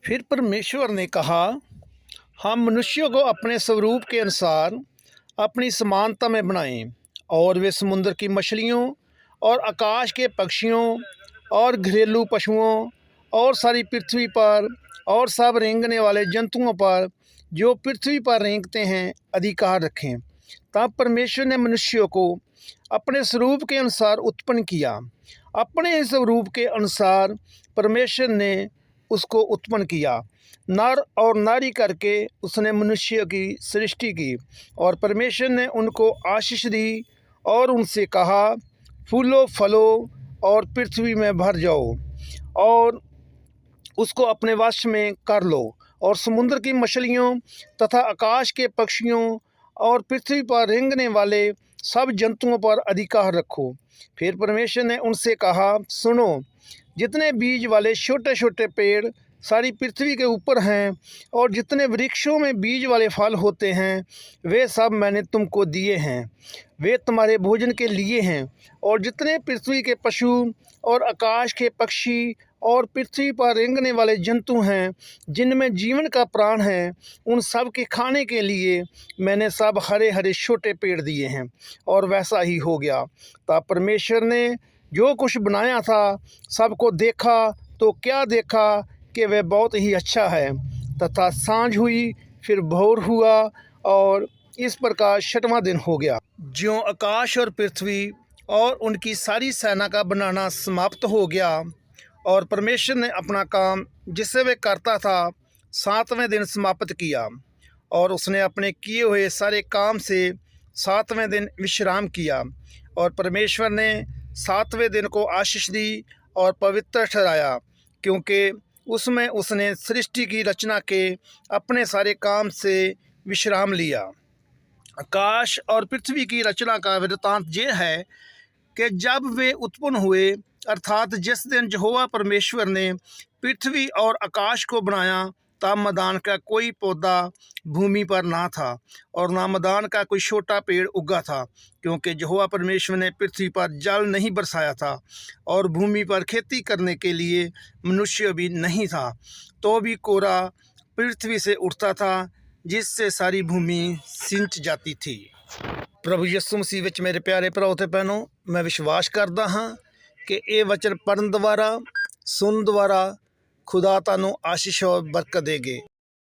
फिर परमेश्वर ने कहा, हम मनुष्यों को अपने स्वरूप के अनुसार अपनी समानता में बनाएं, और वे समुद्र की मछलियों और आकाश के पक्षियों और घरेलू पशुओं और सारी पृथ्वी पर और सब रेंगने वाले जंतुओं पर जो पृथ्वी पर रेंगते हैं अधिकार रखें। तब परमेश्वर ने मनुष्यों को अपने स्वरूप के अनुसार उत्पन्न किया। अपने स्वरूप के अनुसार परमेश्वर ने उसको उत्पन्न किया, नर और नारी करके उसने मनुष्य की सृष्टि की। और परमेश्वर ने उनको आशीष दी और उनसे कहा, फूलो फलो और पृथ्वी में भर जाओ और उसको अपने वश में कर लो, और समुद्र की मछलियों तथा आकाश के पक्षियों और पृथ्वी पर रेंगने वाले सब जंतुओं पर अधिकार रखो। फिर परमेश्वर ने उनसे कहा, सुनो, जितने बीज वाले छोटे छोटे पेड़ सारी पृथ्वी के ऊपर हैं और जितने वृक्षों में बीज वाले फल होते हैं, वे सब मैंने तुमको दिए हैं, वे तुम्हारे भोजन के लिए हैं। और जितने पृथ्वी के पशु और आकाश के पक्षी और पृथ्वी पर रेंगने वाले जंतु हैं, जिनमें जीवन का प्राण है, उन सब के खाने के लिए मैंने सब हरे हरे छोटे पेड़ दिए हैं। और वैसा ही हो गया। तब परमेश्वर ने जो कुछ बनाया था सबको देखा, तो क्या देखा कि वह बहुत ही अच्छा है। तथा सांझ हुई, फिर भोर हुआ, और इस प्रकार 6वां दिन हो गया। ज्यों आकाश और पृथ्वी और उनकी सारी सेना का बनाना समाप्त हो गया, और परमेश्वर ने अपना काम जिससे वे करता था 7वें दिन समाप्त किया, और उसने अपने किए हुए सारे काम से 7वें दिन विश्राम किया। और परमेश्वर ने 7वें दिन को आशीष दी और पवित्र ठहराया, क्योंकि उसमें उसने सृष्टि की रचना के अपने सारे काम से विश्राम लिया। आकाश और पृथ्वी की रचना का वृत्तांत ये है कि जब वे उत्पन्न हुए, अर्थात जिस दिन यहोवा परमेश्वर ने पृथ्वी और आकाश को बनाया, तब मैदान का कोई पौधा भूमि पर ना था और ना मैदान का कोई छोटा पेड़ उगा था, क्योंकि यहोवा परमेश्वर ने पृथ्वी पर जल नहीं बरसाया था और भूमि पर खेती करने के लिए मनुष्य भी नहीं था। तो भी कोरा पृथ्वी से उठता था, जिससे सारी भूमि सिंच जाती थी। प्रभु यीशु मसीह विच मेरे प्यारे भराओ ते भैनों, मैं विश्वास करता हाँ कि ये वचन पढ़न द्वारा, सुन द्वारा खुदा तानू आशीष और बरकत देगे।